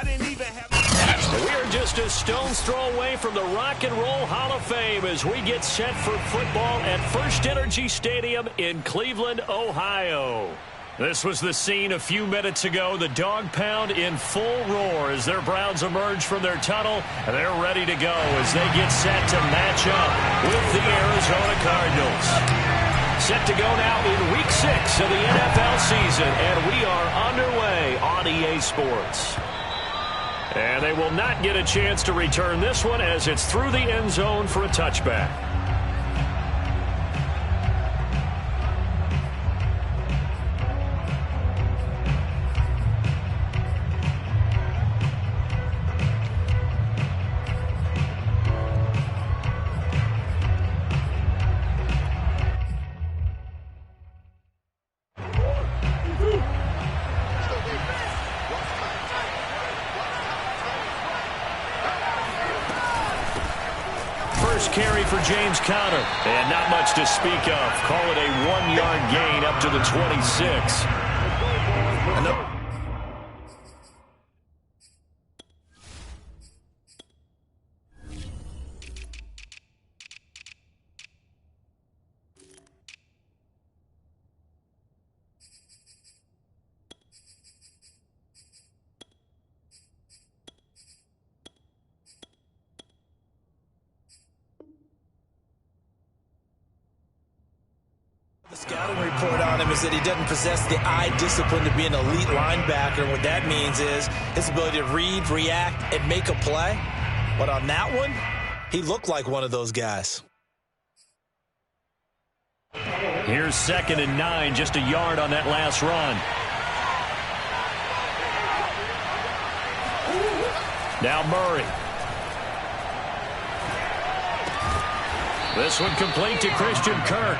We are just a stone's throw away from the Rock and Roll Hall of Fame as we get set for football at First Energy Stadium in Cleveland, Ohio. This was the scene a few minutes ago. The dog pound in full roar as their Browns emerge from their tunnel. And they're ready to go as they get set to match up with the Arizona Cardinals. Set to go now in Week 6 of the NFL season, and we are underway on EA Sports. And they will not get a chance to return this one as it's through the end zone for a touchback. Carry for James Conner, and not much to speak of. Call it a 1-yard gain up to the 26. The scouting report on him is that he doesn't possess the eye discipline to be an elite linebacker. What that means is his ability to read, react, and make a play. But on that one, he looked like one of those guys. Here's 2nd and 9, just a yard on that last run. Now Murray. This one complete to Christian Kirk.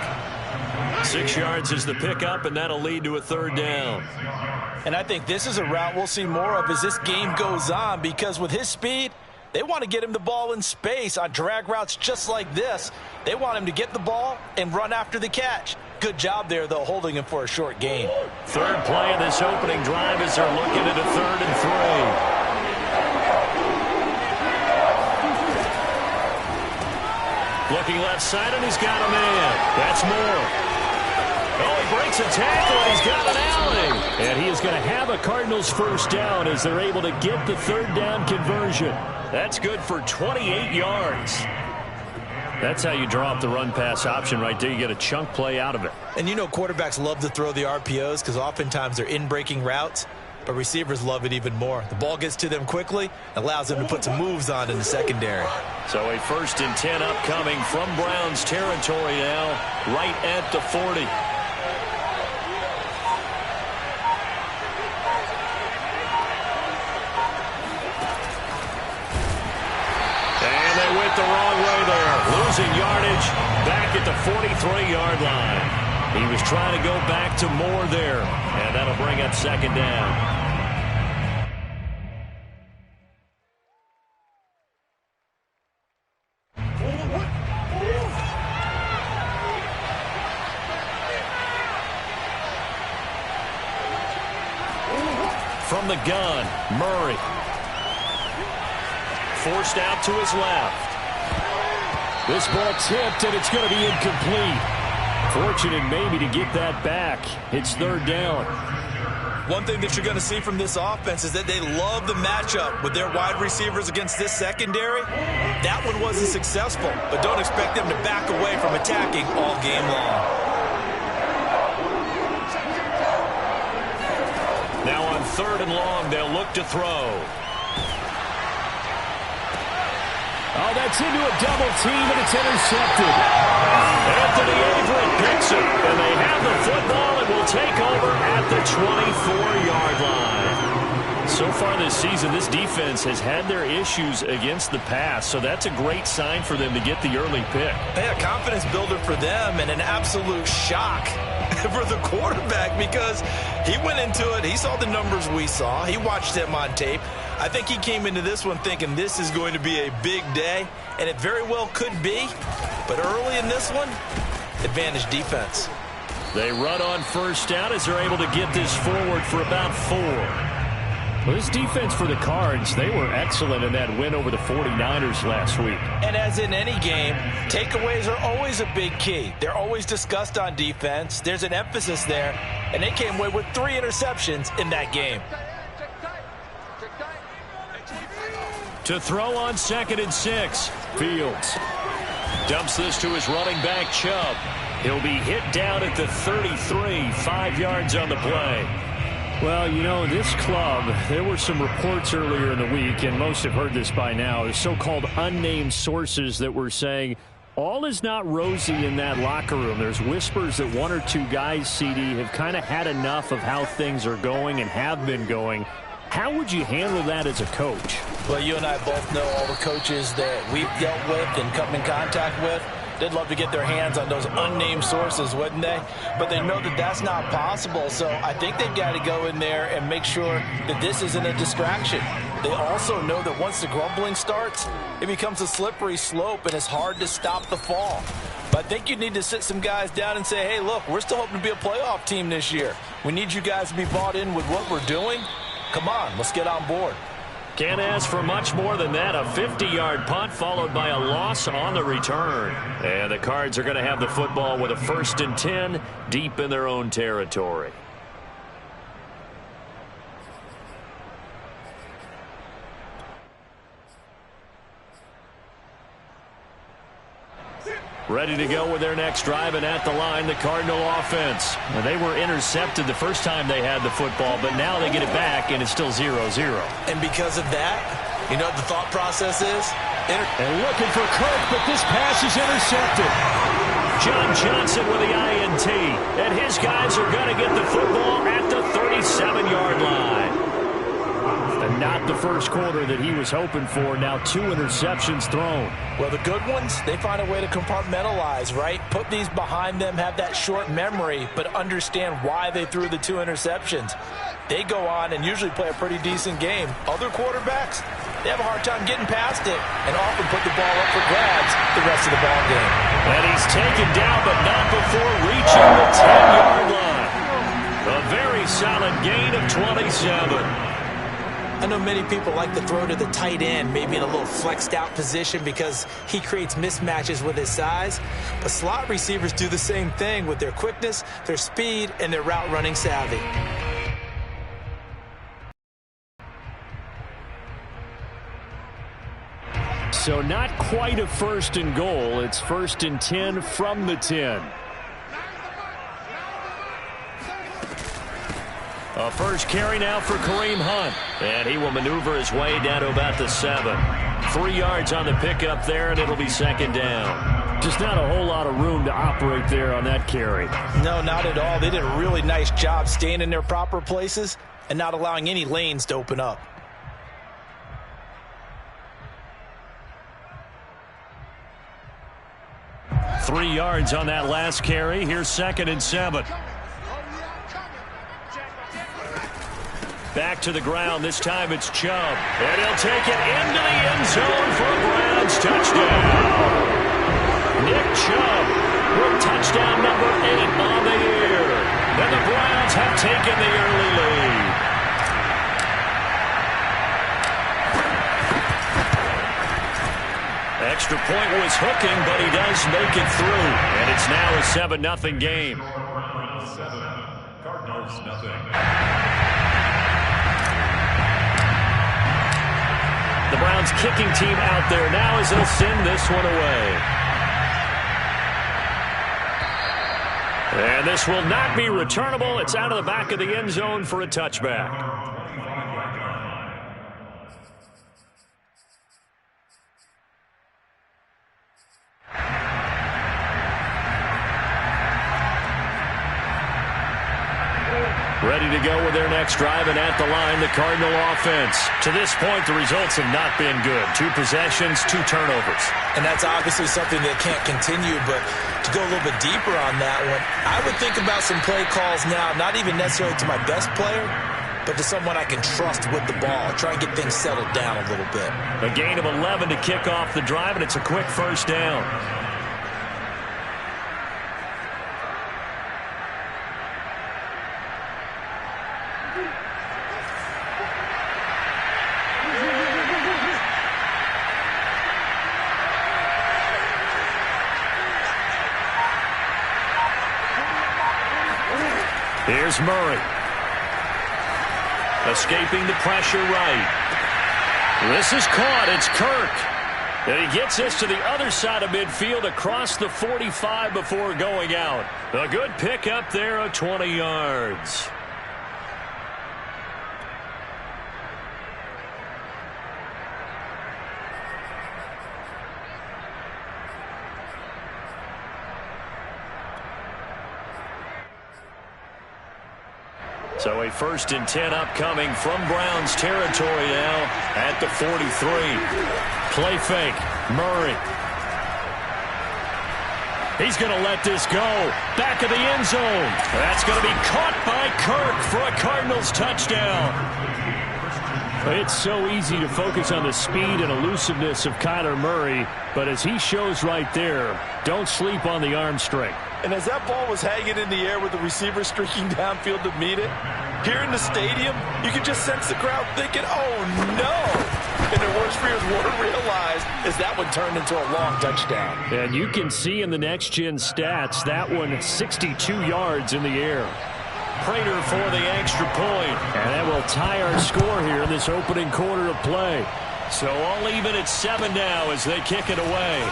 6 yards is the pickup, and that'll lead to a 3rd down. And I think this is a route we'll see more of as this game goes on, because with his speed, they want to get him the ball in space on drag routes just like this. They want him to get the ball and run after the catch. Good job there, though, holding him for a short gain. 3rd play of this opening drive as they're looking at a 3rd and 3. Looking left side, and he's got a man. That's Moore. Oh, he breaks a tackle, and he's got an alley. And he is going to have a Cardinals 1st down as they're able to get the 3rd down conversion. That's good for 28 yards. That's how you draw up the run-pass option right there. You get a chunk play out of it. And you know quarterbacks love to throw the RPOs because oftentimes they're in-breaking routes, but receivers love it even more. The ball gets to them quickly, allows them to put some moves on in the secondary. So a 1st and 10 upcoming from Browns territory now, right at the 40. The wrong way there, losing yardage back at the 43-yard line. He was trying to go back to Moore there, and that'll bring up 2nd down. From the gun, Murray. Forced out to his left. This ball tipped, and it's going to be incomplete. Fortunate maybe to get that back. It's 3rd down. One thing that you're going to see from this offense is that they love the matchup with their wide receivers against this secondary. That one wasn't successful, but don't expect them to back away from attacking all game long. Now on 3rd and long, they'll look to throw. Oh, that's into a double team, and it's intercepted. Anthony Averett picks it, and they have the football and will take over at the 24-yard line. So far this season, this defense has had their issues against the pass, so that's a great sign for them to get the early pick. Yeah, confidence builder for them and an absolute shock for the quarterback because he went into it. He saw the numbers we saw. He watched them on tape. I think he came into this one thinking this is going to be a big day, and it very well could be. But early in this one, advantage defense. They run on 1st down as they're able to get this forward for about 4. Well, this defense for the Cards, they were excellent in that win over the 49ers last week. And as in any game, takeaways are always a big key. They're always discussed on defense. There's an emphasis there, and they came away with 3 interceptions in that game. To throw on 2nd and 6, Fields dumps this to his running back, Chubb. He'll be hit down at the 33, 5 yards on the play. Well, you know, this club, there were some reports earlier in the week, and most have heard this by now, the so-called unnamed sources that were saying all is not rosy in that locker room. There's whispers that 1 or 2 guys, CD, have kind of had enough of how things are going and have been going. How would you handle that as a coach? Well, you and I both know all the coaches that we've dealt with and come in contact with. They'd love to get their hands on those unnamed sources, wouldn't they? But they know that that's not possible, so I think they've got to go in there and make sure that this isn't a distraction. They also know that once the grumbling starts, it becomes a slippery slope, and it's hard to stop the fall. But I think you need to sit some guys down and say, hey, look, we're still hoping to be a playoff team this year. We need you guys to be bought in with what we're doing. Come on, let's get on board. Can't ask for much more than that. A 50-yard punt followed by a loss on the return. And the Cards are going to have the football with a 1st and 10 deep in their own territory. Ready to go with their next drive, and at the line, the Cardinal offense. Now, they were intercepted the first time they had the football, but now they get it back, and it's still 0-0. And because of that, you know what the thought process is? And looking for Kirk, but this pass is intercepted. John Johnson with the INT, and his guys are going to get the football at the 37-yard line. And not the first quarter that he was hoping for. Now 2 interceptions thrown. Well, the good ones, they find a way to compartmentalize, right? Put these behind them, have that short memory, but understand why they threw the 2 interceptions. They go on and usually play a pretty decent game. Other quarterbacks, they have a hard time getting past it and often put the ball up for grabs the rest of the ball game. And he's taken down, but not before reaching the 10-yard line. A very solid gain of 27. I know many people like to throw to the tight end, maybe in a little flexed out position because he creates mismatches with his size. But slot receivers do the same thing with their quickness, their speed, and their route running savvy. So not quite a 1st and goal. It's 1st and 10 from the 10. A first carry now for Kareem Hunt. And he will maneuver his way down to about the 7. 3 yards on the pickup there, and it'll be 2nd down. Just not a whole lot of room to operate there on that carry. No, not at all. They did a really nice job staying in their proper places and not allowing any lanes to open up. Three yards on that last carry. Here's 2nd and 7. Back to the ground. This time it's Chubb. And he'll take it into the end zone for a Browns touchdown. Nick Chubb with touchdown number 8 on the year. And the Browns have taken the early lead. Extra point was hooking, but he does make it through. And it's now a 7-0 game. 7, Cardinals nothing. The Browns kicking team out there now as they'll send this one away. And this will not be returnable. It's out of the back of the end zone for a touchback. Ready to go with their next drive, and at the line, the Cardinal offense. To this point, the results have not been good. 2 possessions, 2 turnovers. And that's obviously something that can't continue, but to go a little bit deeper on that one, I would think about some play calls now, not even necessarily to my best player, but to someone I can trust with the ball. Try and get things settled down a little bit. A gain of 11 to kick off the drive, and it's a quick first down. Here's Murray. Escaping the pressure right. This is caught. It's Kirk. And he gets this to the other side of midfield across the 45 before going out. A good pickup there of 20 yards. So a 1st and 10 upcoming from Browns territory now at the 43. Play fake. Murray. He's going to let this go. Back of the end zone. That's going to be caught by Kirk for a Cardinals touchdown. It's so easy to focus on the speed and elusiveness of Kyler Murray, but as he shows right there, don't sleep on the arm strength. And as that ball was hanging in the air with the receiver streaking downfield to meet it, here in the stadium, you can just sense the crowd thinking, oh, no. And their worst fears weren't realized as that one turned into a long touchdown. And you can see in the next-gen stats, that one 62 yards in the air. Prater for the extra point. And that will tie our score here in this opening quarter of play. So all even at 7 now as they kick it away.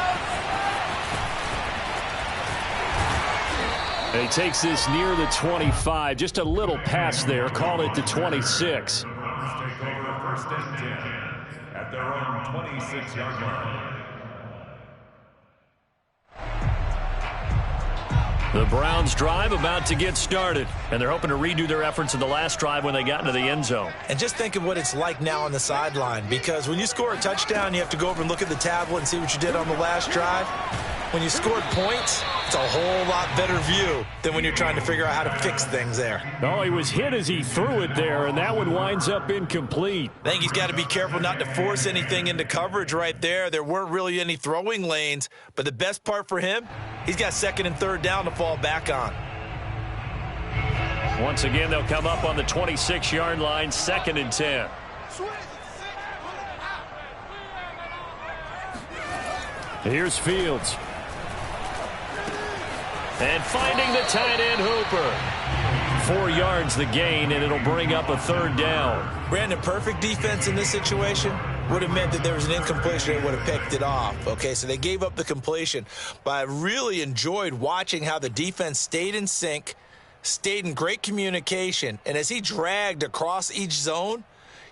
And he takes this near the 25. Just a little pass there. Call it the 26. Take over 1st and 10 at their own 26-yard line. The Browns drive about to get started, and they're hoping to redo their efforts in the last drive when they got into the end zone. And just think of what it's like now on the sideline, because when you score a touchdown, you have to go over and look at the tablet and see what you did on the last drive. When you scored points, it's a whole lot better view than when you're trying to figure out how to fix things there. Oh, he was hit as he threw it there, and that one winds up incomplete. I think he's got to be careful not to force anything into coverage right there. There weren't really any throwing lanes, but the best part for him, he's got 2nd and 3rd down to fall back on. Once again, they'll come up on the 26-yard line, 2nd and 10. Here's Fields. And finding the tight end Hooper. 4 yards the gain, and it'll bring up a 3rd down. Brandon, perfect defense in this situation would have meant that there was an incompletion. They would have picked it off. Okay, so they gave up the completion. But I really enjoyed watching how the defense stayed in sync, stayed in great communication, and as he dragged across each zone,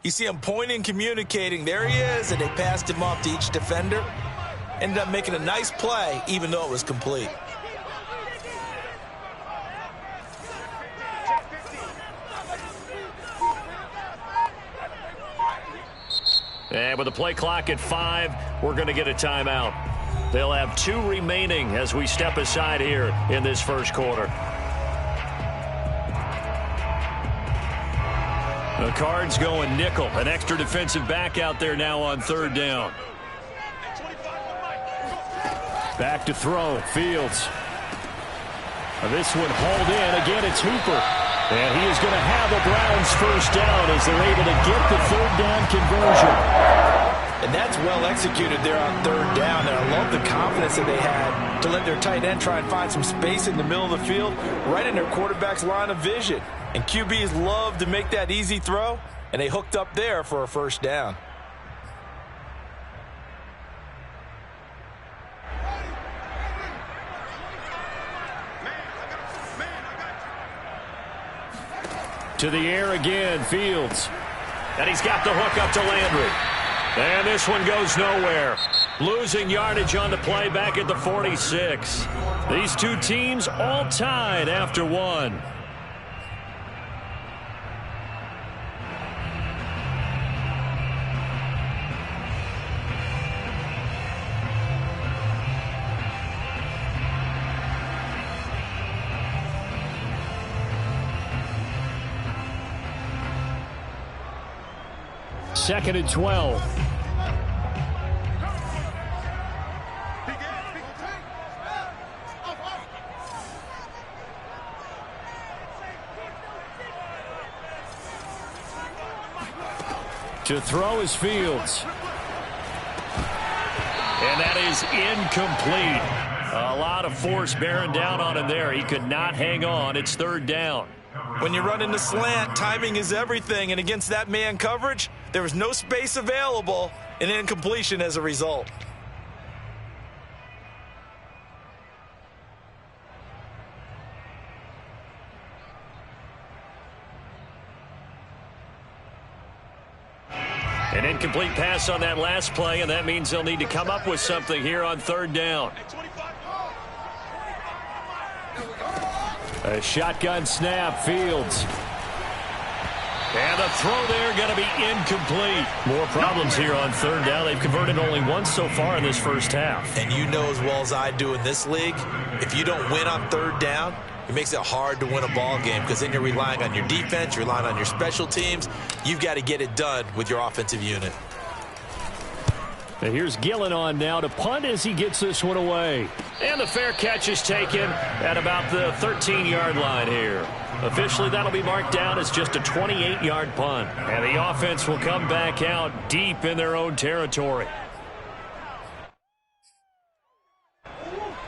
you see him pointing, communicating. There he is, and they passed him off to each defender. Ended up making a nice play, even though it was complete. And with the play clock at 5, we're going to get a timeout. They'll have 2 remaining as we step aside here in this first quarter. The Cards going nickel. An extra defensive back out there now on 3rd down. Back to throw. Fields. This one hauled in. Again, it's Hooper. And he is going to have the Browns first down as they're able to get the 3rd down conversion. And that's well executed there on 3rd down. And I love the confidence that they had to let their tight end try and find some space in the middle of the field, right in their quarterback's line of vision. And QBs love to make that easy throw, and they hooked up there for a 1st down. To the air again, Fields. And he's got the hook up to Landry. And this one goes nowhere. Losing yardage on the play back at the 46. These 2 teams all tied after 1. Second and 12. To throw is Fields. And that is incomplete. A lot of force bearing down on him there. He could not hang on. It's 3rd down. When you run into slant, timing is everything, and against that man coverage, there was no space available, and incompletion as a result. An incomplete pass on that last play, and that means they'll need to come up with something here on third down. A shotgun snap, Fields. And the throw there going to be incomplete. More problems here on third down. They've converted only once so far in this first half. And you know as well as I do in this league, if you don't win on third down, it makes it hard to win a ball game because then you're relying on your defense, you're relying on your special teams. You've got to get it done with your offensive unit. And here's Gillen on now to punt as he gets this one away. And the fair catch is taken at about the 13-yard line here. Officially, that'll be marked down as just a 28-yard punt. And the offense will come back out deep in their own territory.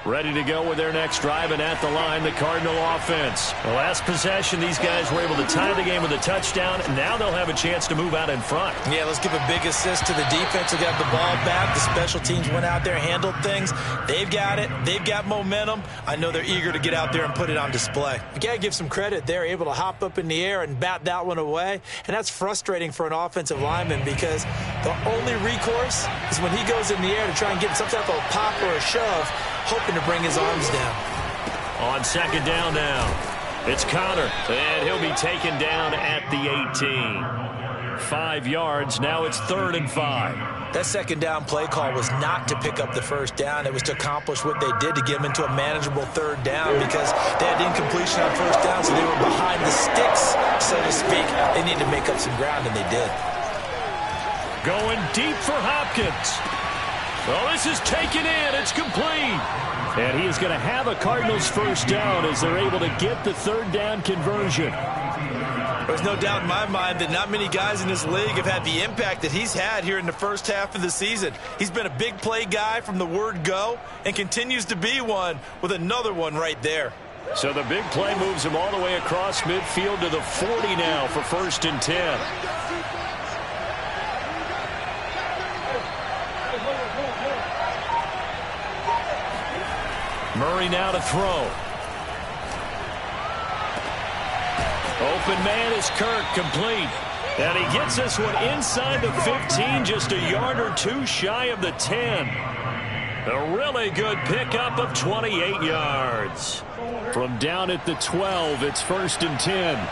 Ready to go with their next drive, and at the line, the Cardinal offense. The last possession, these guys were able to tie the game with a touchdown, and now they'll have a chance to move out in front. Yeah, let's give a big assist to the defense. They got the ball back. The special teams went out there, handled things. They've got it. They've got momentum. I know they're eager to get out there and put it on display. You got to give some credit. They're able to hop up in the air and bat that one away, and that's frustrating for an offensive lineman because the only recourse is when he goes in the air to try and get some type of pop or a shove, hoping to bring his arms down. On second down now, it's Connor, and he'll be taken down at the 18. 5 yards, now it's 3rd and 5. That second down play call was not to pick up the first down. It was to accomplish what they did to get them into a manageable third down because they had incompletion on first down, so they were behind the sticks, so to speak. They needed to make up some ground, and they did. Going deep for Hopkins. Well, this is taken in. It's complete. And he is going to have a Cardinals first down as they're able to get the third down conversion. There's no doubt in my mind that not many guys in this league have had the impact that he's had here in the first half of the season. He's been a big play guy from the word go and continues to be one with another one right there. So the big play moves him all the way across midfield to the 40 now for 1st and 10. Murray now to throw. Open man is Kirk, complete. And he gets this one inside the 15, just a yard or two shy of the 10. A really good pickup of 28 yards. From down at the 12, it's 1st and 10.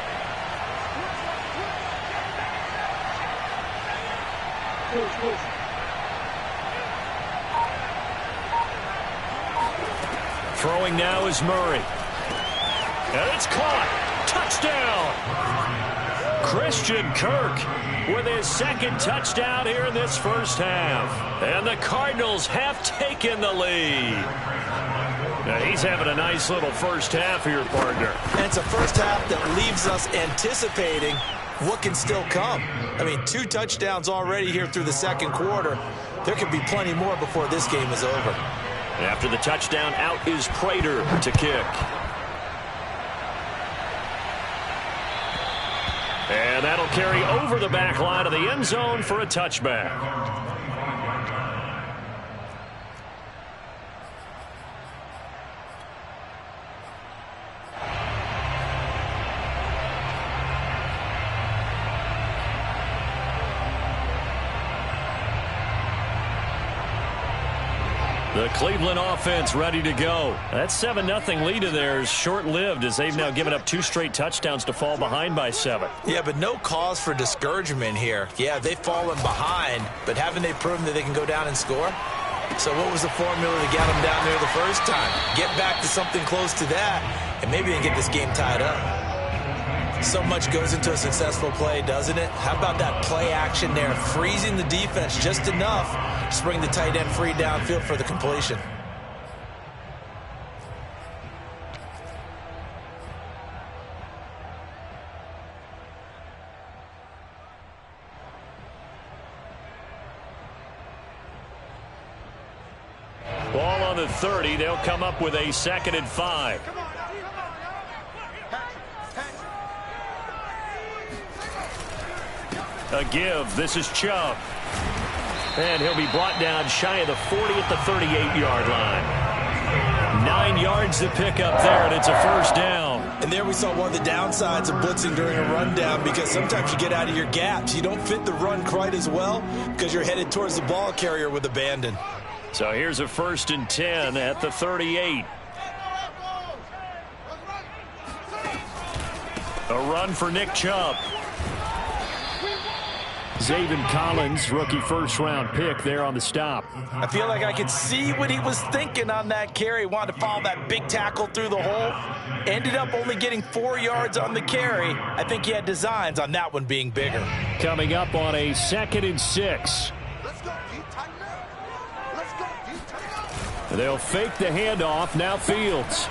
Throwing now is Murray. And it's caught. Touchdown. Christian Kirk with his 2nd touchdown here in this first half. And the Cardinals have taken the lead. Now he's having a nice little first half here, partner. And it's a first half that leaves us anticipating what can still come. I mean, 2 touchdowns already here through the second quarter. There could be plenty more before this game is over. After the touchdown, out is Prater to kick. And that'll carry over the back line of the end zone for a touchback. The Cleveland offense ready to go. That 7-0 lead of theirs short-lived as they've now given up 2 straight touchdowns to fall behind by 7. Yeah, but no cause for discouragement here. Yeah, they've fallen behind, but haven't they proven that they can go down and score? So what was the formula to get them down there the first time? Get back to something close to that, and maybe they can get this game tied up. So much goes into a successful play, doesn't it? How about that play action there, freezing the defense just enough to bring the tight end free downfield for the completion. Ball on the 30. They'll come up with a 2nd and 5. A give. This is Chubb. And he'll be brought down shy of the 40 at the 38-yard line. 9 yards to pick up there, and it's a first down. And there we saw one of the downsides of blitzing during a rundown, because sometimes you get out of your gaps. You don't fit the run quite as well because you're headed towards the ball carrier with abandon. So here's a 1st and 10 at the 38. A run for Nick Chubb. Zaven Collins, rookie first-round pick there on the stop. I feel like I could see what he was thinking on that carry. Wanted to follow that big tackle through the hole. Ended up only getting 4 yards on the carry. I think he had designs on that one being bigger. Coming up on a 2nd and 6. They'll fake the handoff. Now Fields.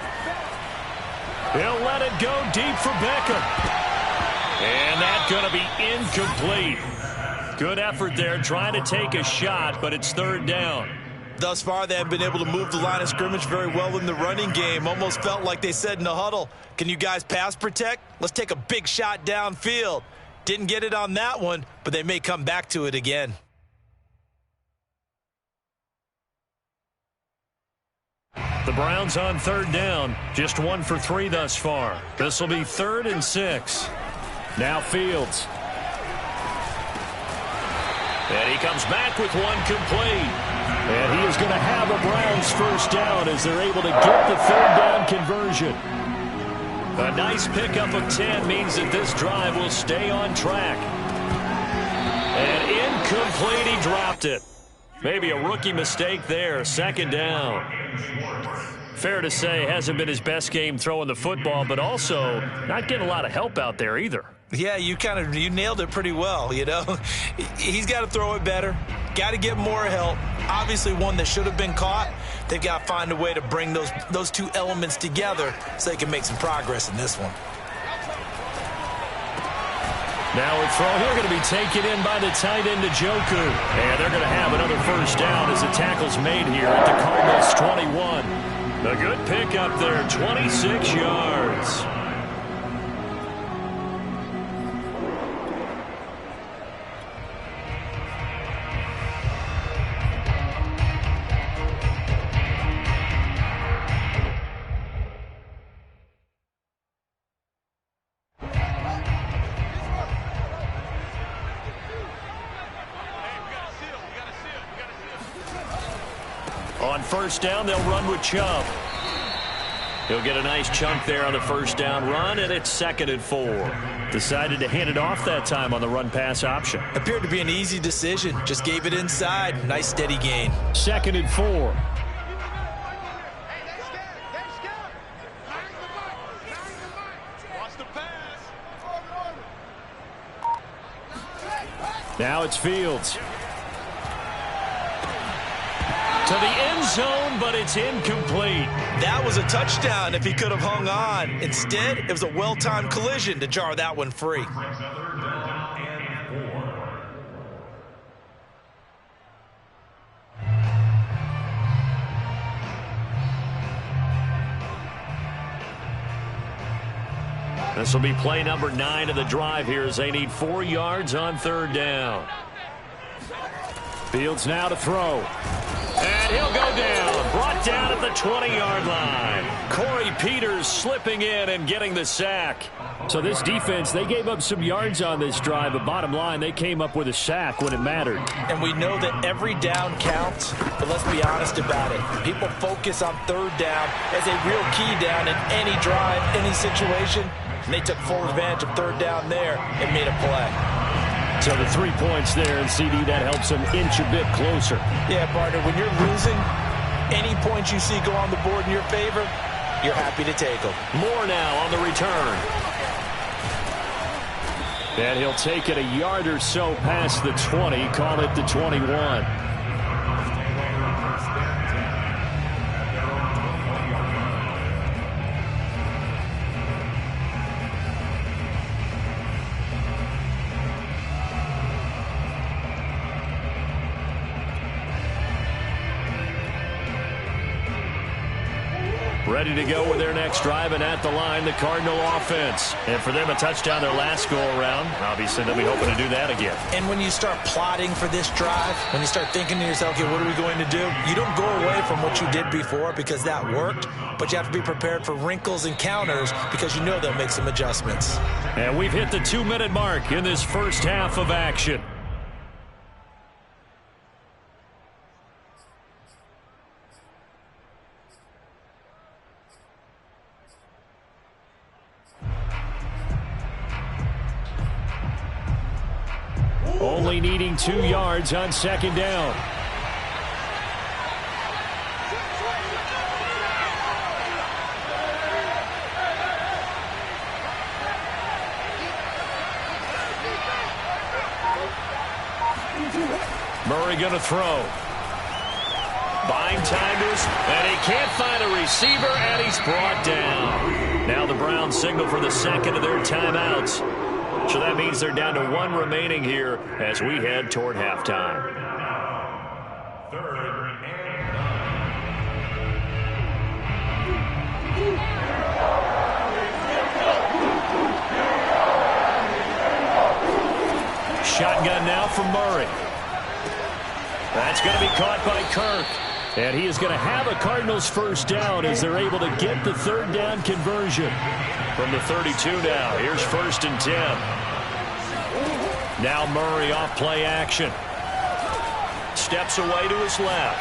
He'll let it go deep for Beckham. And that's going to be incomplete. Good effort there trying to take a shot, but it's 3rd down. Thus far, they have been able to move the line of scrimmage very well in the running game. Almost felt like they said in the huddle, can you guys pass protect? Let's take a big shot downfield. Didn't get it on that one, but they may come back to it again. The Browns on 3rd down. Just 1 for 3 thus far. This will be 3rd and 6. Now Fields. And he comes back with one complete. And he is going to have a Browns first down as they're able to get the 3rd down conversion. A nice pickup of 10 means that this drive will stay on track. And incomplete, he dropped it. Maybe a rookie mistake there. 2nd down. Fair to say, hasn't been his best game throwing the football, but also not getting a lot of help out there either. Yeah, you nailed it pretty well, you know. He's got to throw it better. Got to get more help. Obviously one that should have been caught. They've got to find a way to bring those two elements together so they can make some progress in this one. Now a throw here going to be taken in by the tight end Njoku. And they're going to have another first down as the tackle's made here at the Cardinals 21. A good pickup there, 26 yards. On 1st down, they'll run with Chubb. He'll get a nice chunk there on the 1st down run, and it's 2nd and 4. Decided to hand it off that time on the run-pass option. Appeared to be an easy decision. Just gave it inside. Nice steady gain. 2nd and 4. Now it's Fields. To the end zone, but it's incomplete. That was a touchdown if he could have hung on. Instead, it was a well-timed collision to jar that one free. This will be play number 9 of the drive here as they need 4 yards on 3rd down. Fields now to throw. And he'll go down. Brought down at the 20-yard line. Corey Peters slipping in and getting the sack. So this defense, they gave up some yards on this drive, but bottom line, they came up with a sack when it mattered. And we know that every down counts, but let's be honest about it. People focus on 3rd down as a real key down in any drive, any situation. And they took full advantage of 3rd down there and made a play. So the 3 points there, and CD, that helps them inch a bit closer. Yeah, partner, when you're losing, any points you see go on the board in your favor, you're happy to take them. More now on the return. And he'll take it a yard or so past the 20, call it the 21. Ready to go with their next drive, and at the line, the Cardinal offense. And for them, a touchdown their last go-around. Obviously, they'll be hoping to do that again. And when you start plotting for this drive, when you start thinking to yourself, okay, what are we going to do? You don't go away from what you did before because that worked, but you have to be prepared for wrinkles and counters because you know they'll make some adjustments. And we've hit the 2-minute mark in this first half of action. Only needing 2 yards on second down. Murray going to throw. Buying time to his, and he can't find a receiver, and he's brought down. Now the Browns signal for the second of their timeouts. So that means they're down to 1 remaining here as we head toward halftime. Third and 9. Shotgun now from Murray. That's going to be caught by Kirk. And he is going to have a Cardinals first down as they're able to get the third down conversion. From the 32 now, here's 1st and 10. Now Murray off play action. Steps away to his left.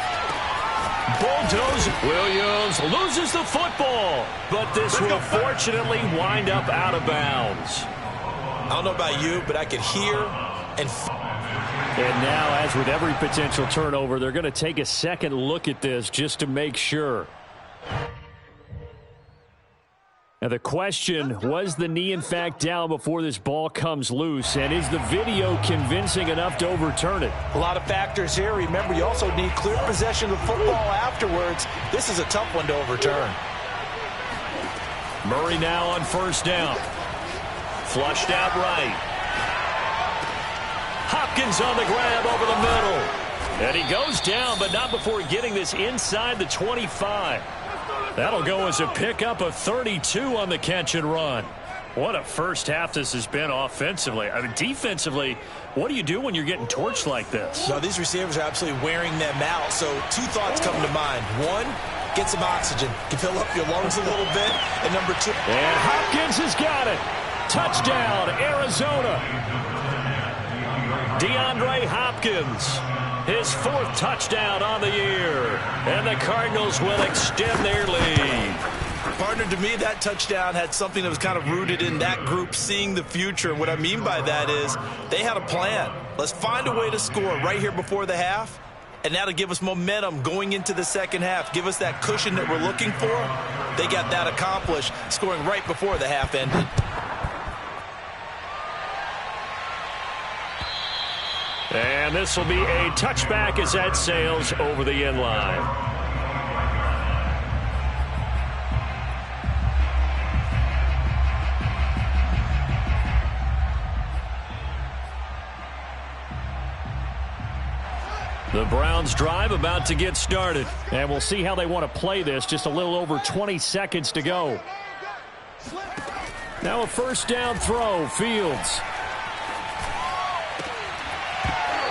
Bulldoze. Williams loses the football, but this will fortunately wind up out of bounds. I don't know about you, but I could hear and now, as with every potential turnover, they're going to take a second look at this just to make sure. Now the question, was the knee in fact down before this ball comes loose? And is the video convincing enough to overturn it? A lot of factors here. Remember, you also need clear possession of the football afterwards. This is a tough one to overturn. Murray now on first down. Flushed out right. Hopkins on the grab over the middle. And he goes down, but not before getting this inside the 25. That'll go as a pickup of 32 on the catch and run. What a first half this has been offensively. I mean, defensively, what do you do when you're getting torched like this? No, these receivers are absolutely wearing them out. So 2 thoughts come to mind. 1, get some oxygen. You fill up your lungs a little bit. And number 2. And Hopkins has got it. Touchdown, Arizona. DeAndre Hopkins. His 4th touchdown on the year. And the Cardinals will extend their lead. Partner, to me, that touchdown had something that was kind of rooted in that group seeing the future. What I mean by that is they had a plan. Let's find a way to score right here before the half. And that'll give us momentum going into the second half. Give us that cushion that we're looking for. They got that accomplished, scoring right before the half ended. And this will be a touchback as that sails over the end line. The Browns drive about to get started. And we'll see how they want to play this. Just a little over 20 seconds to go. Now a first down throw, Fields.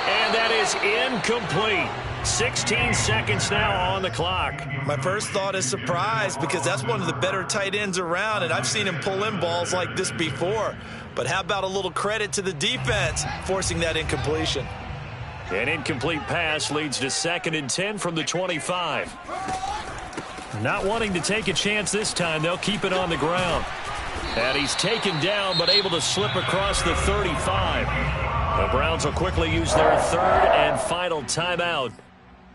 And that is incomplete. 16 seconds now on the clock. My first thought is surprise because that's one of the better tight ends around, and I've seen him pull in balls like this before. But how about a little credit to the defense forcing that incompletion? An incomplete pass leads to 2nd and 10 from the 25. Not wanting to take a chance this time, they'll keep it on the ground. And he's taken down but able to slip across the 35. The Browns will quickly use their 3rd and final timeout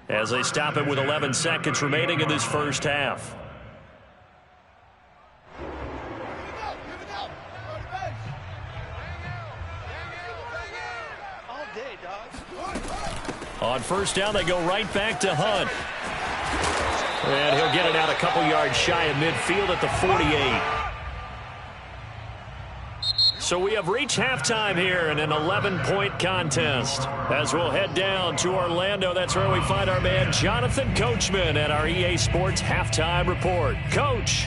as they stop it with 11 seconds remaining in this first half. On first down, they go right back to Hunt. And he'll get it out a couple yards shy of midfield at the 48. So we have reached halftime here in an 11-point contest. As we'll head down to Orlando, that's where we find our man Jonathan Coachman at our EA Sports Halftime Report. Coach.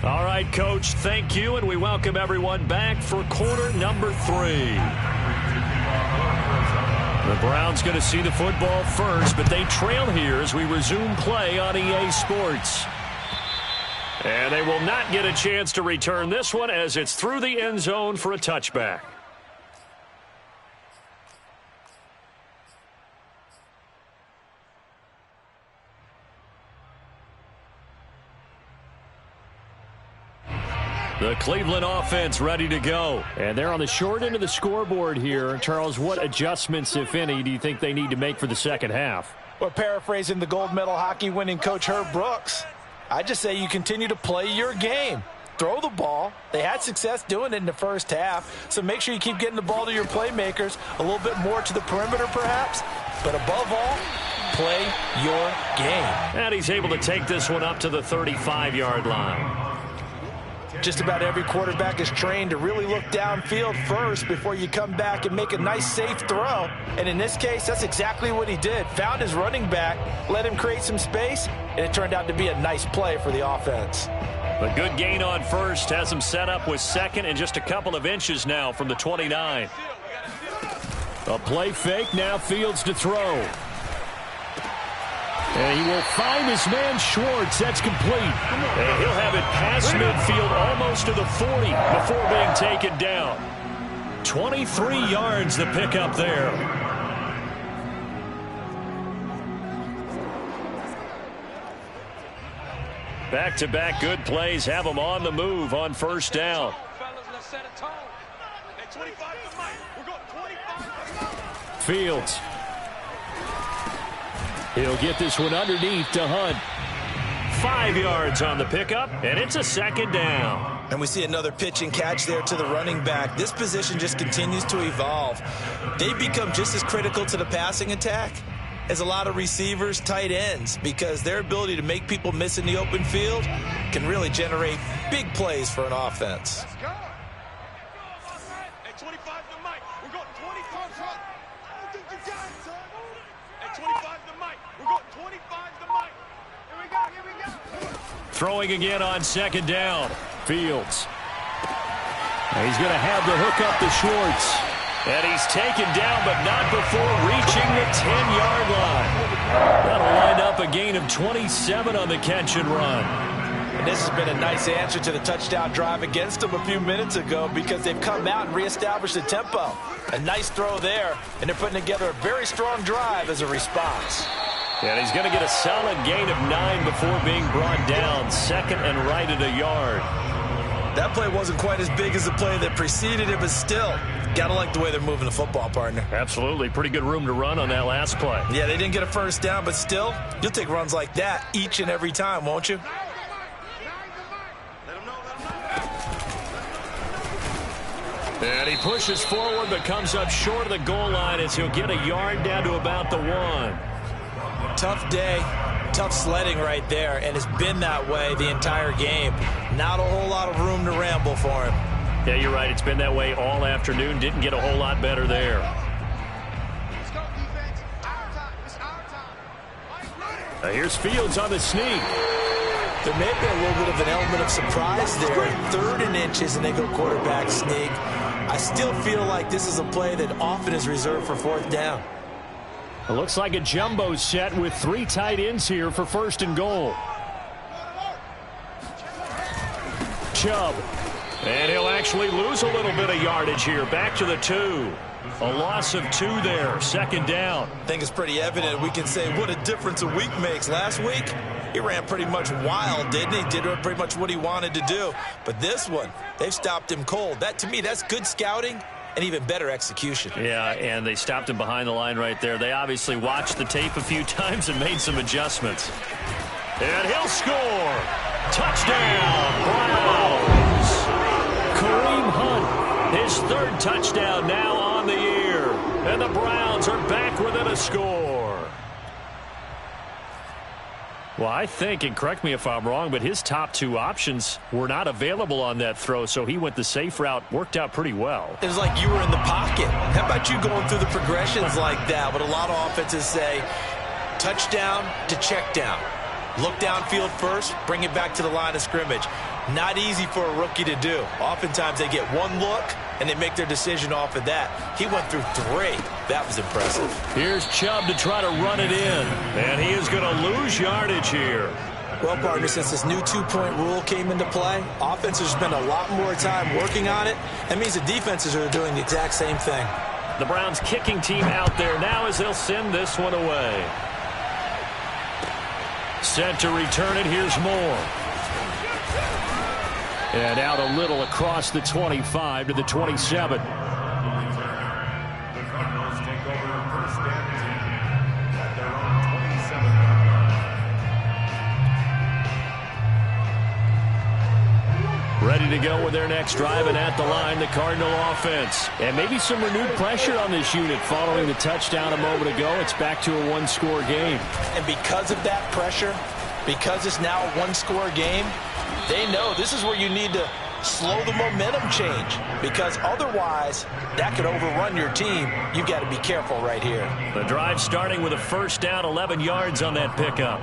All right, Coach, thank you, and we welcome everyone back for quarter number 3. The Browns going to see the football first, but they trail here as we resume play on EA Sports. And they will not get a chance to return this one as it's through the end zone for a touchback. The Cleveland offense ready to go. And they're on the short end of the scoreboard here. Charles, what adjustments, if any, do you think they need to make for the second half? Well, paraphrasing the gold medal hockey winning coach Herb Brooks, I just say you continue to play your game. Throw the ball. They had success doing it in the first half, so make sure you keep getting the ball to your playmakers, a little bit more to the perimeter perhaps, but above all, play your game. And he's able to take this one up to the 35-yard line. Just about every quarterback is trained to really look downfield first before you come back and make a nice, safe throw. And in this case, that's exactly what he did. Found his running back, let him create some space, and it turned out to be a nice play for the offense. A good gain on first has him set up with second and just a couple of inches now from the 29. A play fake, now Fields to throw. And he will find his man Schwartz. That's complete. And he'll have it past midfield almost to the 40 before being taken down. 23 yards the pickup there. Back-to-back good plays have them on the move on first down. Fields. He'll get this one underneath to Hunt. 5 yards on the pickup, and it's a second down. And we see another pitch and catch there to the running back. This position just continues to evolve. They become just as critical to the passing attack as a lot of receivers, tight ends, because their ability to make people miss in the open field can really generate big plays for an offense. Throwing again on second down. Fields. And he's going to have the hook up to Schwartz. And he's taken down, but not before reaching the 10-yard line. That'll line up a gain of 27 on the catch and run. And this has been a nice answer to the touchdown drive against them a few minutes ago because they've come out and reestablished the tempo. A nice throw there, and they're putting together a very strong drive as a response. And he's going to get a solid gain of 9 before being brought down. Second and right at a yard. That play wasn't quite as big as the play that preceded it, but still, got to like the way they're moving the football, partner. Absolutely. Pretty good room to run on that last play. Yeah, they didn't get a first down, but still, you'll take runs like that each and every time, won't you? And he pushes forward, but comes up short of the goal line as he'll get a yard down to about the 1. Tough day, tough sledding right there, and it's been that way the entire game. Not a whole lot of room to ramble for him. Yeah, you're right. It's been that way all afternoon. Didn't get a whole lot better there. Now here's Fields on the sneak. There may be a little bit of an element of surprise there. 3rd and inches, and they go quarterback sneak. I still feel like this is a play that often is reserved for 4th down. It looks like a jumbo set with 3 tight ends here for 1st and goal. Chubb. And he'll actually lose a little bit of yardage here. Back to the 2. A loss of 2 there. 2nd down. I think it's pretty evident. We can say what a difference a week makes. Last week, he ran pretty much wild, didn't he? Did pretty much what he wanted to do. But this one, they've stopped him cold. That, to me, that's good scouting and even better execution. Yeah, and they stopped him behind the line right there. They obviously watched the tape a few times and made some adjustments. And he'll score. Touchdown, Browns. Kareem Hunt, his 3rd touchdown now on the year. And the Browns are back within a score. Well, I think, and correct me if I'm wrong, but his top two options were not available on that throw, so he went the safe route. Worked out pretty well. It was like you were in the pocket. How about you going through the progressions like that? What a lot of offenses say, touchdown to check down. Look downfield first, bring it back to the line of scrimmage. Not easy for a rookie to do. Oftentimes they get one look, and they make their decision off of that. He went through 3. That was impressive. Here's Chubb to try to run it in, and he is going to lose yardage here. Well, partner, since this new two-point rule came into play, offenses spend a lot more time working on it. That means the defenses are doing the exact same thing. The Browns kicking team out there now as they'll send this one away. Set to return it. Here's Moore. And out a little across the 25 to the 27. The Cardinals take over first and 10 at their own 27-yard line. Ready to go with their next drive, and at the line, the Cardinal offense. And maybe some renewed pressure on this unit following the touchdown a moment ago. It's back to a one-score game. And because of that pressure, because it's now a one-score game, they know this is where you need to slow the momentum change, because otherwise that could overrun your team. You've got to be careful right here. The drive starting with a first down, 11 yards on that pickup.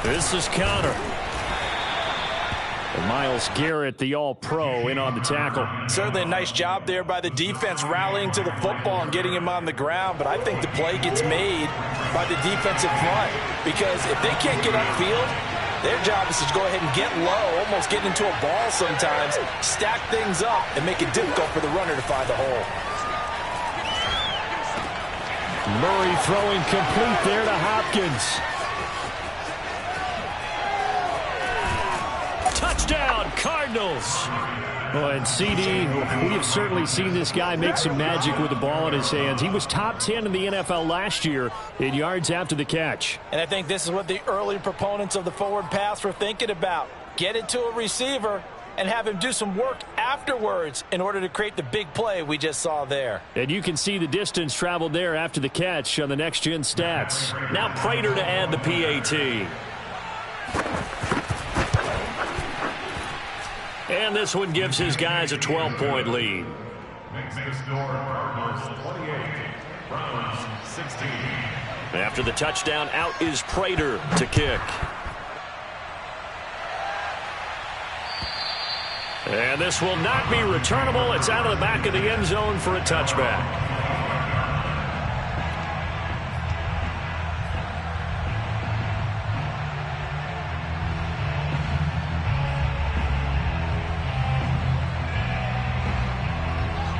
This is counter. And Myles Garrett, the all-pro, in on the tackle. Certainly a nice job there by the defense rallying to the football and getting him on the ground, but I think the play gets made by the defensive front, because if they can't get upfield, their job is to go ahead and get low, almost get into a ball sometimes, stack things up, and make it difficult for the runner to find the hole. Murray throwing complete there to Hopkins. Touchdown, Cardinals. Oh, and CD, we have certainly seen this guy make some magic with the ball in his hands. He was top 10 in the NFL last year in yards after the catch. And I think this is what the early proponents of the forward pass were thinking about. Get it to a receiver and have him do some work afterwards in order to create the big play we just saw there. And you can see the distance traveled there after the catch on the next-gen stats. Now Prater to add the PAT. And this one gives his guys a 12-point lead. Makes the score Cardinals 28, Browns 16. After the touchdown, out is Prater to kick. And this will not be returnable. It's out of the back of the end zone for a touchback.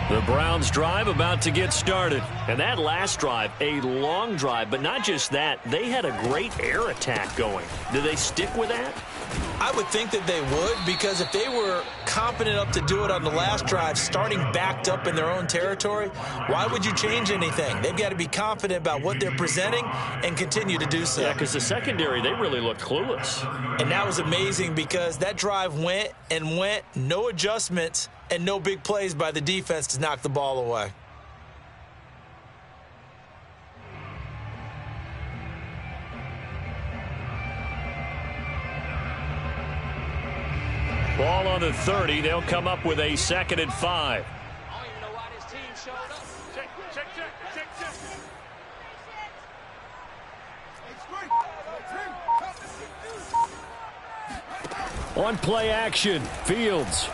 The Browns drive about to get started. And that last drive, a long drive, but not just that, they had a great air attack going. Do they stick with that? I would think that they would, because if they were confident enough to do it on the last drive, starting backed up in their own territory, why would you change anything? They've got to be confident about what they're presenting and continue to do so. Yeah, because the secondary, they really looked clueless. And that was amazing, because that drive went and went, no adjustments, and no big plays by the defense to knock the ball away. Ball on the 30. They'll come up with a 2nd and 5. I don't even know why this team showed up. Check. On play action, Fields.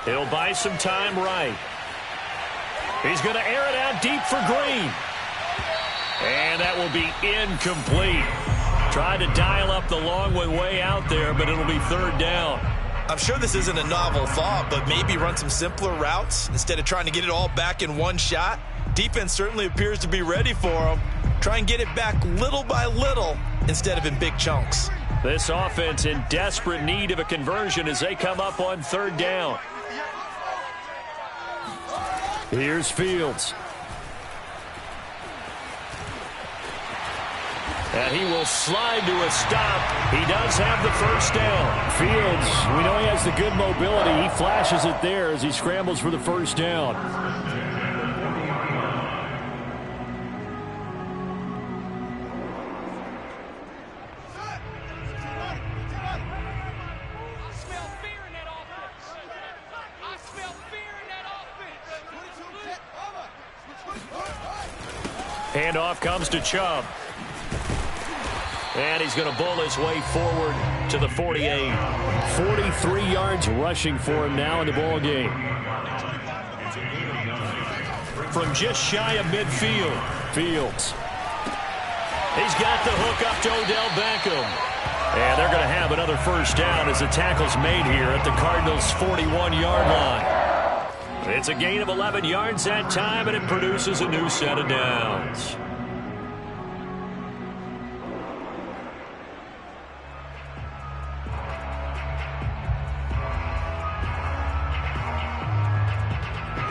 He'll buy some time right. He's going to air it out deep for Green. And that will be incomplete. Tried to dial up the long one way out there, but it'll be 3rd down. I'm sure this isn't a novel thought, but maybe run some simpler routes instead of trying to get it all back in one shot. Defense certainly appears to be ready for them. Try and get it back little by little instead of in big chunks. This offense in desperate need of a conversion as they come up on 3rd down. Here's Fields. And he will slide to a stop. He does have the first down. Fields, we know he has the good mobility. He flashes it there as he scrambles for the first down. Handoff comes to Chubb. And he's going to bull his way forward to the 48. 43 yards rushing for him now in the ball game. From just shy of midfield. Fields. He's got the hook up to Odell Beckham. And they're going to have another first down as the tackle's made here at the Cardinals' 41-yard line. It's a gain of 11 yards that time, and it produces a new set of downs.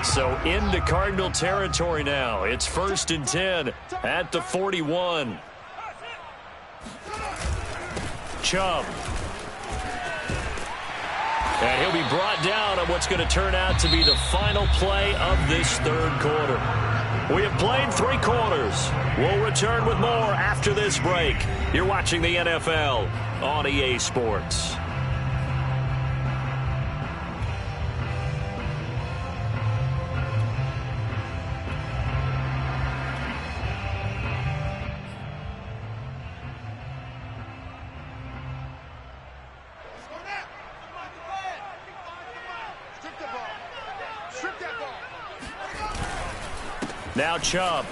So into Cardinal territory now. It's 1st and 10 at the 41. Chubb. And he'll be brought down on what's going to turn out to be the final play of this third quarter. We have played 3 quarters. We'll return with more after this break. You're watching the NFL on EA Sports. Now Chubb.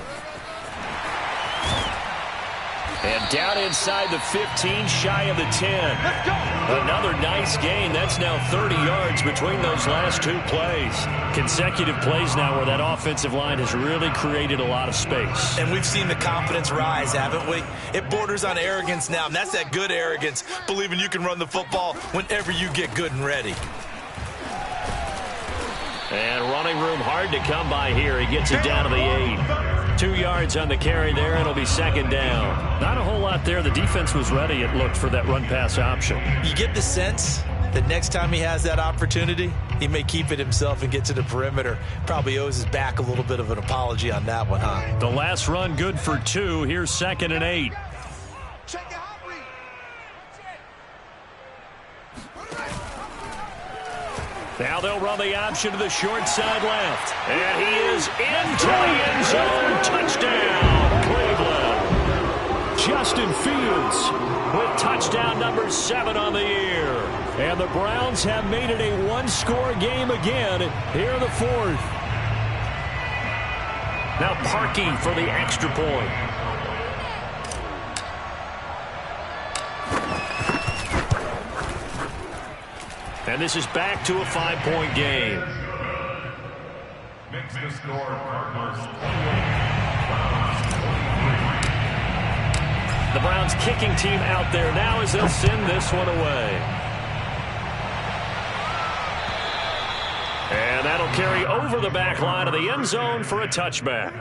And down inside the 15, shy of the 10. Another nice gain. That's now 30 yards between those last 2 plays. Consecutive plays now where that offensive line has really created a lot of space. And we've seen the confidence rise, haven't we? It borders on arrogance now, and that's that good arrogance, believing you can run the football whenever you get good and ready. And running room hard to come by here. He gets it down to the 8. 2 yards on the carry there, and it'll be 2nd down. Not a whole lot there. The defense was ready, it looked, for that run-pass option. You get the sense that next time he has that opportunity, he may keep it himself and get to the perimeter. Probably owes his back a little bit of an apology on that one, huh? The last run good for 2. Here's 2nd and 8. Now they'll run the option to the short side left. And he is into the end zone. Touchdown, Cleveland. Justin Fields with touchdown number 7 on the year. And the Browns have made it a 1-score game again here in the 4th. Now Parkey for the extra point. And this is back to a 5-point game. Makes the score Cardinals 28, The Browns kicking team out there now as they'll send this one away. And that'll carry over the back line of the end zone for a touchback.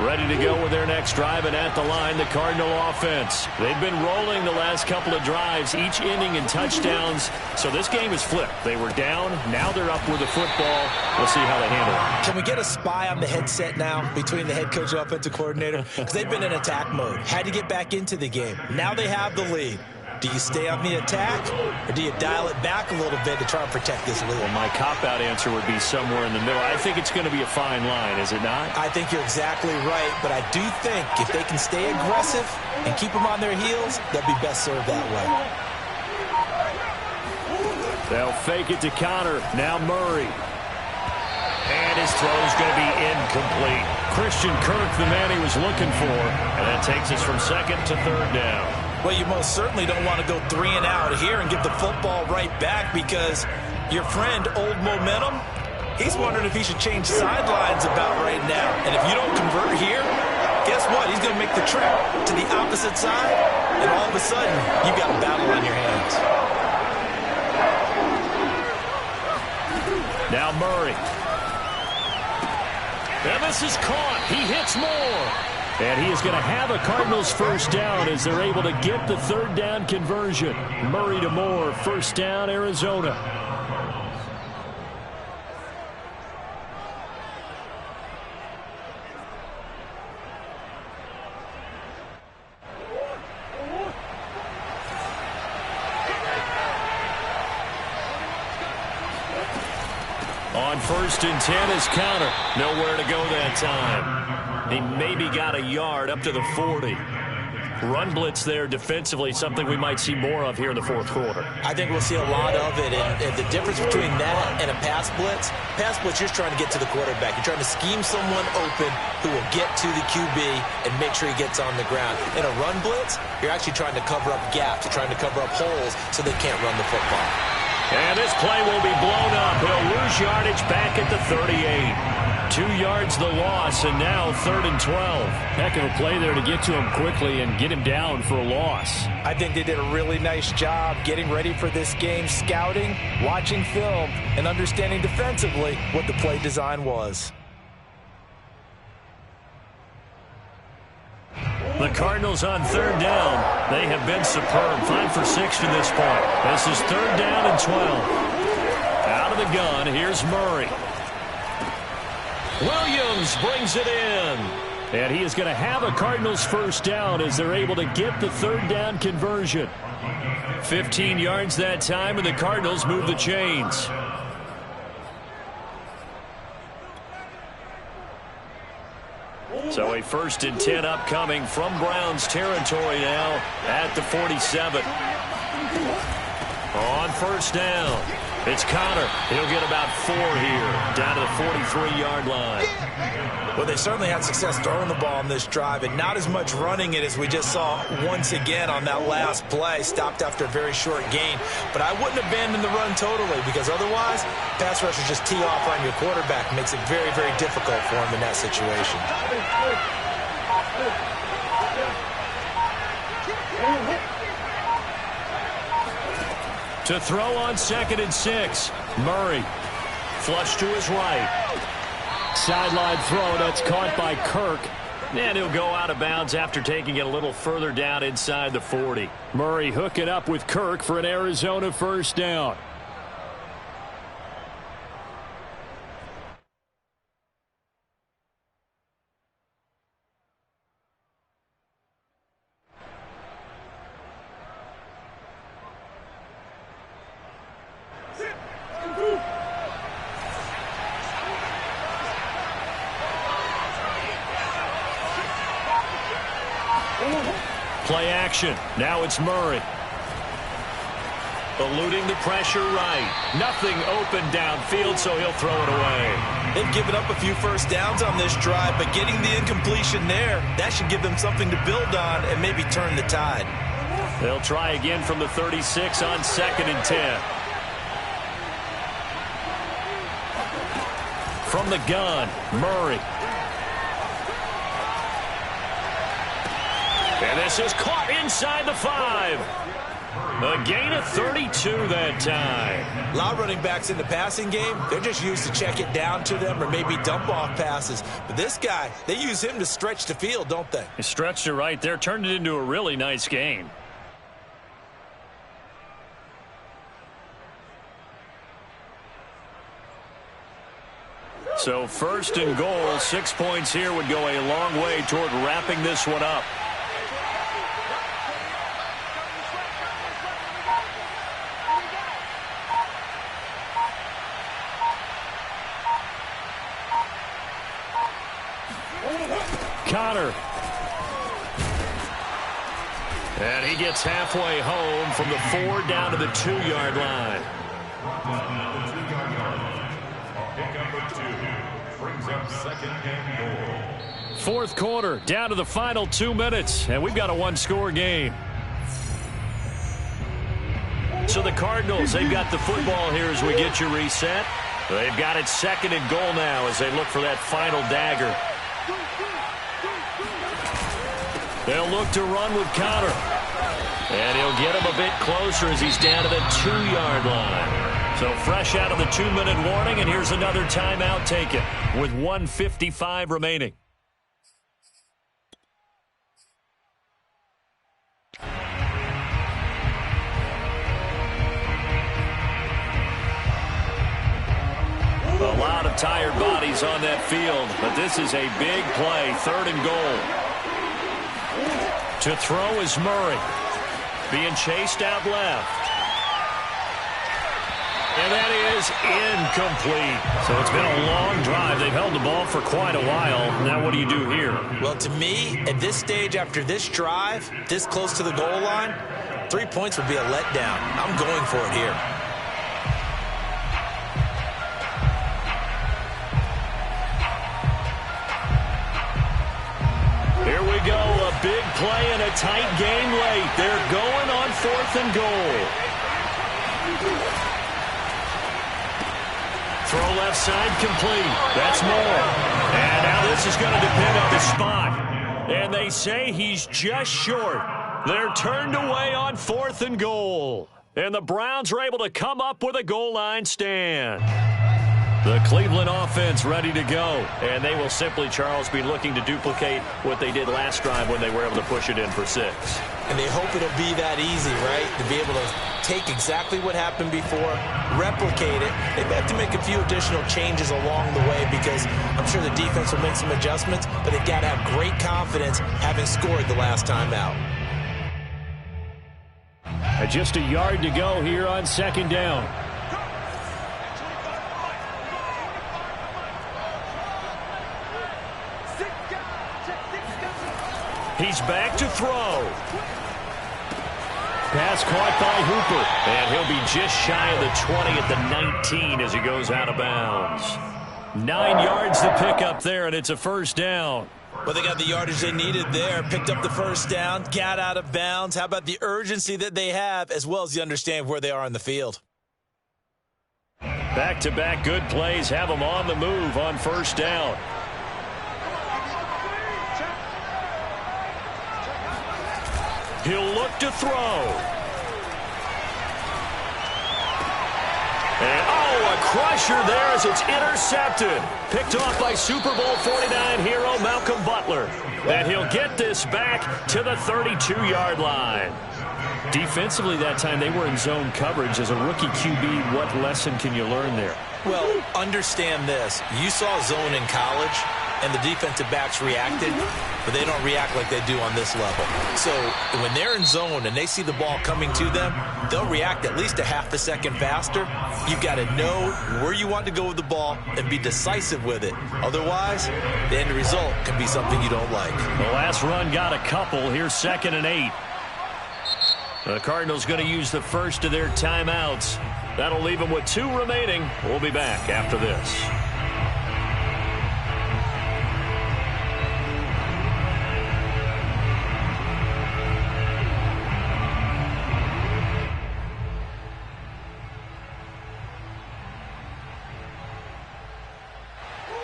Ready to go with their next drive, and at the line, the Cardinal offense. They've been rolling the last couple of drives, each inning in touchdowns. So this game is flipped. They were down. Now they're up with the football. We'll see how they handle it. Can we get a spy on the headset now between the head coach and offensive coordinator? Because they've been in attack mode. Had to get back into the game. Now they have the lead. Do you stay on the attack, or do you dial it back a little bit to try and protect this lead? Well, my cop-out answer would be somewhere in the middle. I think it's going to be a fine line, is it not? I think you're exactly right, but I do think if they can stay aggressive and keep them on their heels, they'll be best served that way. They'll fake it to Connor. Now Murray. And his throw's going to be incomplete. Christian Kirk, the man he was looking for. And that takes us from 2nd to 3rd down. Well, you most certainly don't want to go 3 and out here and give the football right back, because your friend, Old Momentum, he's wondering if he should change sidelines about right now. And if you don't convert here, guess what? He's going to make the trip to the opposite side, and all of a sudden, you've got a battle on your hands. Now Murray. And this is caught. He hits more. And he is going to have a Cardinals first down as they're able to get the third down conversion. Murray to Moore, first down, Arizona. On 1st and 10 is counter. Nowhere to go that time. He maybe got a yard up to the 40. Run blitz there defensively, something we might see more of here in the fourth quarter. I think we'll see a lot of it, and the difference between that and a pass blitz, you're just trying to get to the quarterback. You're trying to scheme someone open who will get to the QB and make sure he gets on the ground. In a run blitz, you're actually trying to cover up gaps. You're trying to cover up holes so they can't run the football. And this play will be blown up. He'll lose yardage back at the 38. 2 yards the loss, and now 3rd and 12. Heck of a play there to get to him quickly and get him down for a loss. I think they did a really nice job getting ready for this game, scouting, watching film, and understanding defensively what the play design was. The Cardinals on 3rd down. They have been superb. 5 for 6 to this point. This is 3rd down and 12. Out of the gun, here's Murray. Williams brings it in. And he is going to have a Cardinals first down as they're able to get the 3rd down conversion. 15 yards that time, and the Cardinals move the chains. So a 1st and 10 upcoming from Browns territory now at the 47. On 1st down, it's Connor. He'll get about 4 here, down to the 43-yard line. Well, they certainly had success throwing the ball on this drive, and not as much running it as we just saw once again on that last play, stopped after a very short gain. But I wouldn't abandon the run totally, because otherwise, pass rushers just tee off on your quarterback. Makes it very, very difficult for him in that situation. To throw on 2nd and 6. Murray. Flush to his right. Sideline throw. That's caught by Kirk. And he'll go out of bounds after taking it a little further down inside the 40. Murray hooking up with Kirk for an Arizona first down. Play action. Now it's Murray. Eluding the pressure right. Nothing open downfield, so he'll throw it away. They've given up a few first downs on this drive, but getting the incompletion there, that should give them something to build on and maybe turn the tide. They'll try again from the 36 on 2nd and 10. From the gun, Murray. And this is caught inside the 5. A gain of 32 that time. A lot of running backs in the passing game, they're just used to check it down to them or maybe dump off passes. But this guy, they use him to stretch the field, don't they? He stretched it right there, turned it into a really nice game. So 1st and goal, 6 points here would go a long way toward wrapping this one up. Connor. And he gets halfway home from the 4 down to the 2-yard line. Brings up 2nd and goal. 4th quarter, down to the final 2 minutes, and we've got a 1-score game. So the Cardinals, they've got the football here as we get you reset. They've got it 2nd and goal now as they look for that final dagger. They'll look to run with Connor. And he'll get him a bit closer as he's down to the 2-yard line. So fresh out of the 2-minute warning, and here's another timeout taken with 1:55 remaining. A lot of tired bodies on that field, but this is a big play, 3rd and goal. To throw is Murray. Being chased out left. And that is incomplete. So it's been a long drive. They've held the ball for quite a while. Now what do you do here? Well, to me, at this stage after this drive, this close to the goal line, 3 points would be a letdown. I'm going for it here. Here we go, a big play and a tight game late. They're going on 4th and goal. Throw left side complete. That's more. And now this is going to depend on the spot. And they say he's just short. They're turned away on 4th and goal. And the Browns are able to come up with a goal line stand. The Cleveland offense ready to go. And they will simply, Charles, be looking to duplicate what they did last drive when they were able to push it in for 6. And they hope it'll be that easy, right? To be able to take exactly what happened before, replicate it. They may have to make a few additional changes along the way because I'm sure the defense will make some adjustments, but they've got to have great confidence having scored the last time out. Just a yard to go here on 2nd down. He's back to throw. Pass caught by Hooper. And he'll be just shy of the 20 at the 19 as he goes out of bounds. 9 yards to pick up there, and it's a 1st down. Well, they got the yardage they needed there. Picked up the 1st down, got out of bounds. How about the urgency that they have as well as the understanding where they are in the field? Back-to-back good plays have them on the move on 1st down. He'll look to throw. And, a crusher there as it's intercepted. Picked off by Super Bowl 49 hero Malcolm Butler. And he'll get this back to the 32-yard line. Defensively that time, they were in zone coverage. As a rookie QB, what lesson can you learn there? Well, understand this. You saw zone in college, and the defensive backs reacted, but they don't react like they do on this level. So when they're in zone and they see the ball coming to them, they'll react at least a half a second faster. You've got to know where you want to go with the ball and be decisive with it. Otherwise, the end result can be something you don't like. The last run got a couple. Here's 2nd and 8. The Cardinals going to use the first of their timeouts. That'll leave them with 2 remaining. We'll be back after this.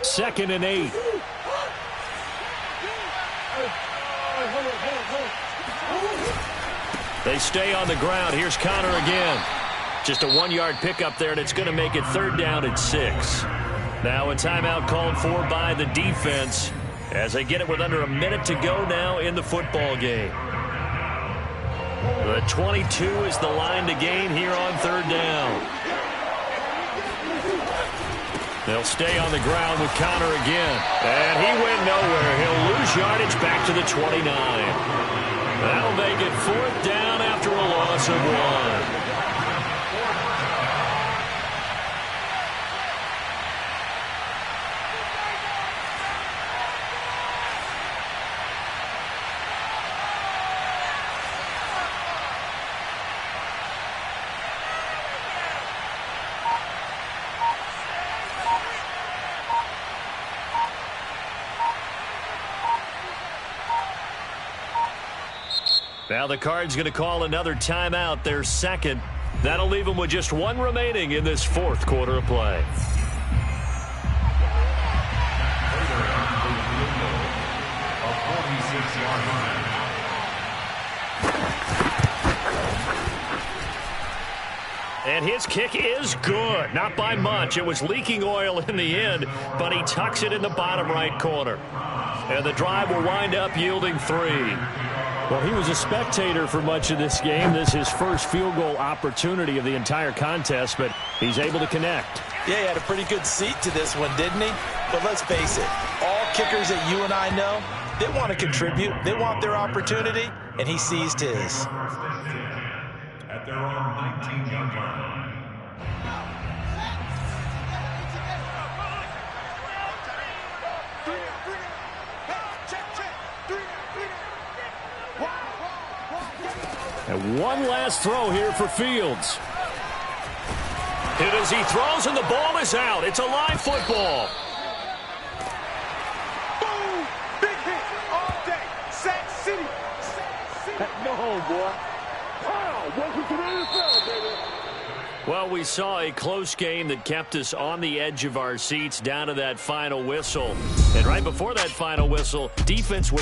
Second and 8. They stay on the ground. Here's Connor again. Just a 1-yard pickup there, and it's going to make it 3rd down at 6. Now a timeout called for by the defense as they get it with under a minute to go now in the football game. The 22 is the line to gain here on 3rd down. They'll stay on the ground with Connor again. And he went nowhere. He'll lose yardage back to the 29. That'll make it 4th down after a loss of 1. Now the Cards going to call another timeout, their 2nd. That'll leave them with just 1 remaining in this 4th quarter of play. A 46-yard line. And his kick is good. Not by much. It was leaking oil in the end, but he tucks it in the bottom right corner. And the drive will wind up yielding 3. Well, he was a spectator for much of this game. This is his first field goal opportunity of the entire contest, but he's able to connect. Yeah, he had a pretty good seat to this one, didn't he? But let's face it, all kickers that you and I know, they want to contribute. They want their opportunity, and he seized his. At their own 19-yard line. And one last throw here for Fields. Hit as he throws, and the ball is out. It's a live football. Boom! Big hit all day. Sack City. Go home, boy. Wow, welcome to the NFL, baby. Well, we saw a close game that kept us on the edge of our seats down to that final whistle. And right before that final whistle, defense was